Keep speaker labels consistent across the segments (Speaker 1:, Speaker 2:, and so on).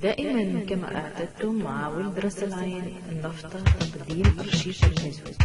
Speaker 1: دائما كما اعتدتم مع ولد راس العين النفطة تقديم رشيد المزود.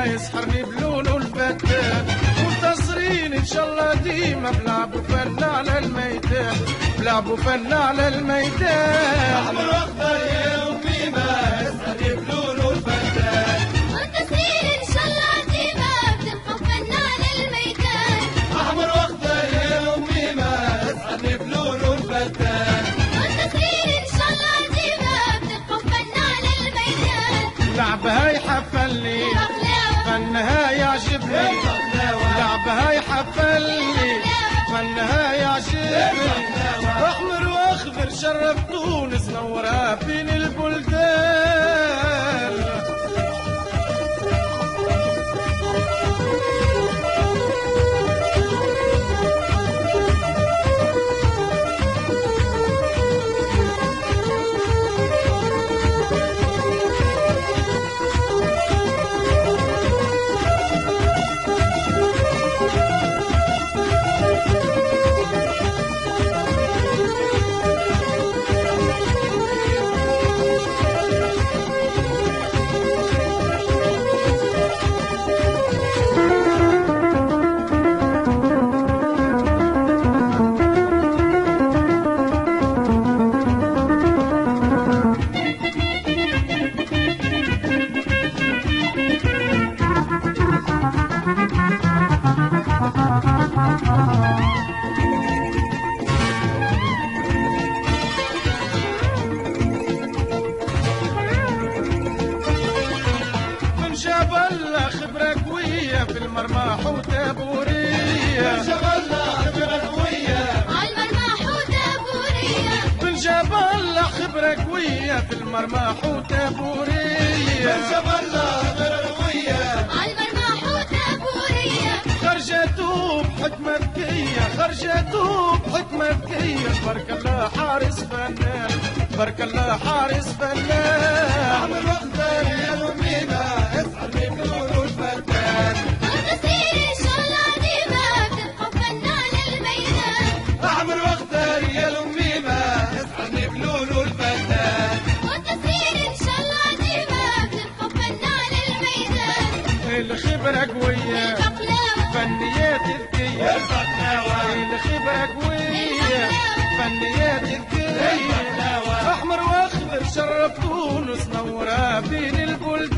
Speaker 2: يسحرني بلونه الفتان منتصرين ان شاء الله ديما بلعبوا فن على الميدان بلعبوا فن على الميدان
Speaker 3: احمر واخضر يا امي ما يسحرني بلونه الفتان
Speaker 4: منتصرين ان شاء الله ديما بتلقوا فن على الميدان
Speaker 3: احمر واخضر يا امي ما يسحرني بلونه الفتان
Speaker 4: منتصرين ان شاء الله ديما بتلقوا فن على الميدان
Speaker 2: لعبها يحفلني فنها يعجبني لعبها يحفلني فنها يعجبني احمر واخضر شرف تونس نورها بين البلدان في المرماح وتابورية
Speaker 3: جبل خبرة قوية
Speaker 4: عالمرماح وتابورية
Speaker 2: بالجبل خبرة قوية في المرماح وتابورية
Speaker 3: جبل خبرة قوية
Speaker 4: عالمرماح وتابورية
Speaker 2: خرجتوا بحكمة ذكية خرجتوا بحكمة ذكية تبارك الله حارس فنان تبارك الله حارس فنان
Speaker 3: احمر واخضر يا امي ما يسحرني بلونه الفتان
Speaker 4: منتصرين ان شاء الله ديما بتلقوا فن على الميدان
Speaker 3: احمر واخضر يا امي ما يسحرني بلونه الفتان
Speaker 4: منتصرين ان شاء الله ديما بتلقوا فن على الميدان
Speaker 2: الخبرة قوية
Speaker 4: البقلاوة
Speaker 2: فنيات ذكية الخبرة قوية فنيات ذكية أحمر وأخضر شرف تونس نورها بين البلدان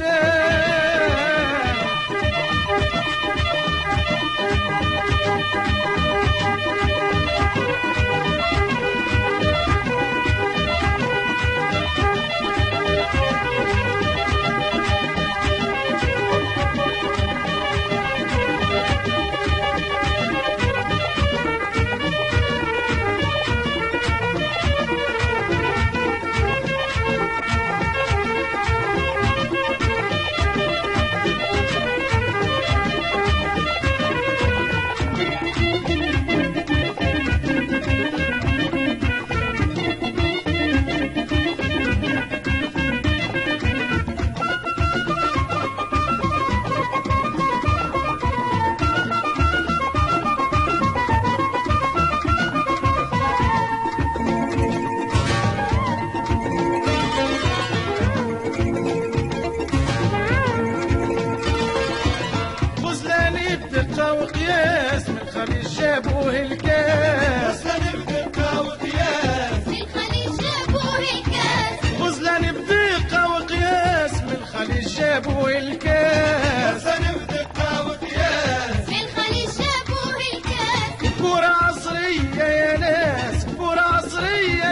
Speaker 2: وقياس من الخليج جابوه الكاس
Speaker 3: غزلان بدقة وقياس
Speaker 4: من الخليج جابوه الكاس
Speaker 2: غزلان بدقة وقياس من الخليج جابوه الكاس
Speaker 3: غزلان بدقة وقياس
Speaker 4: من الخليج جابوه الكاس
Speaker 2: كورة عصرية يا ناس كورة عصرية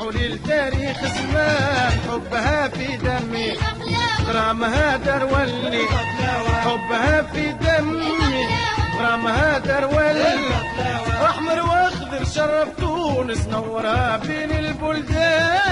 Speaker 2: يرجعوا للتاريخ زمان حبها في دمي غرامها درولي حبها في دمي غرامها درولي احمر واخضر شرف تونس نورها بين البلدان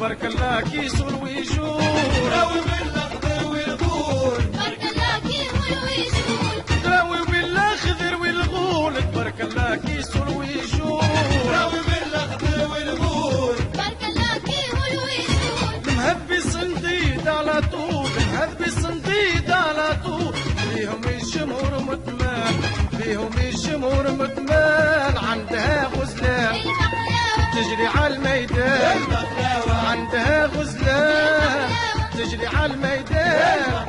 Speaker 2: تبارك الله كيسول ويجول
Speaker 3: راوي بالاخضر والغول
Speaker 4: تبارك الله كيسول ويجول
Speaker 2: راوي بالاخضر والغول تبارك الله كيسول ويجول
Speaker 3: راوي بالاخضر والغول
Speaker 4: تبارك الله كيسول ويجول
Speaker 2: مهبي صنديد على طول مهبي صنديد على طول فيهم الجمهور متمان فيهم الجمهور متمان عندها غزلان تجري على الميدان عندها غزلان تجري على الميدان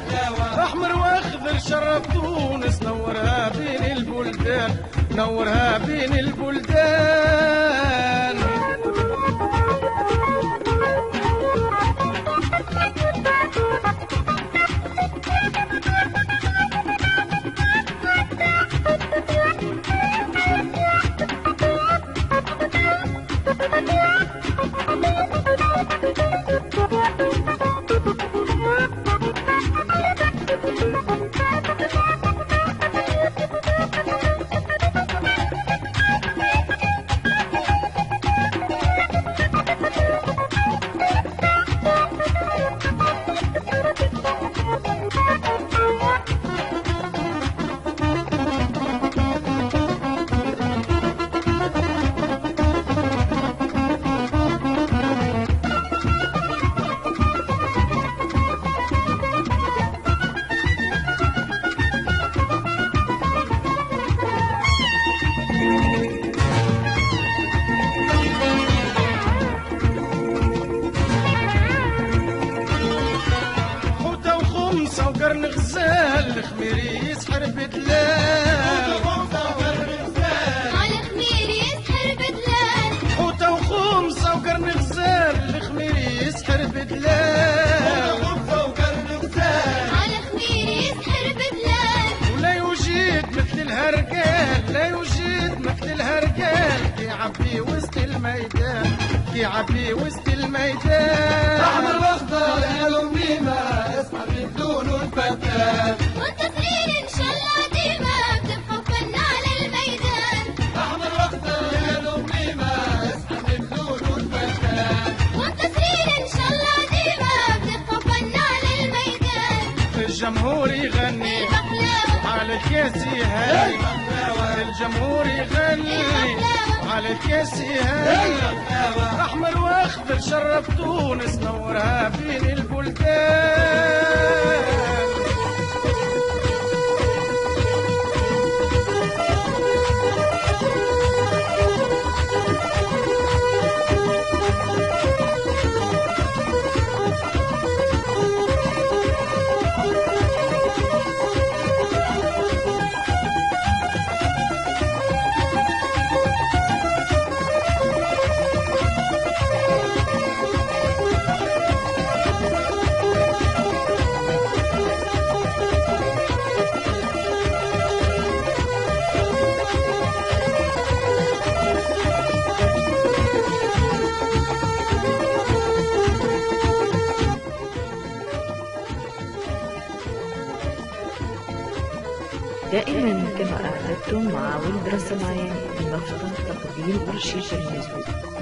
Speaker 2: احمر واخضر شرف تونس نورها بين البلدان نورها بين البلدان وقرن غزال الخميري يسحر بدلال
Speaker 4: على خميري يسحر بدلال
Speaker 2: حوته وخمسة وقرن غزال الخميري يسحر بدلال
Speaker 4: على خميري يسحر بدلال
Speaker 2: ولا يوجد مثل الهرقال لا يوجد مثل الهرقال كيعبي وسط الميدان كيعبي وسط الميدان
Speaker 3: احمر واخضر يا الاميمه اسحب بدون الفتان
Speaker 4: والتصرير ان شاء الله ديما بتبقى فن على الميدان
Speaker 3: احمر واخضر يا الاميمه اسحب بدون الفتان
Speaker 4: والتصرير ان شاء الله ديما بتبقى فن على الميدان
Speaker 2: الجمهور يغني على الكاس يهني الجمهور يغني على الكاس يهني احمر واخضر شرف تونس نورها بين البلدان
Speaker 1: دائما كما أعتدتم مع ولد راس العين النفطة تقديم رشيد المزود.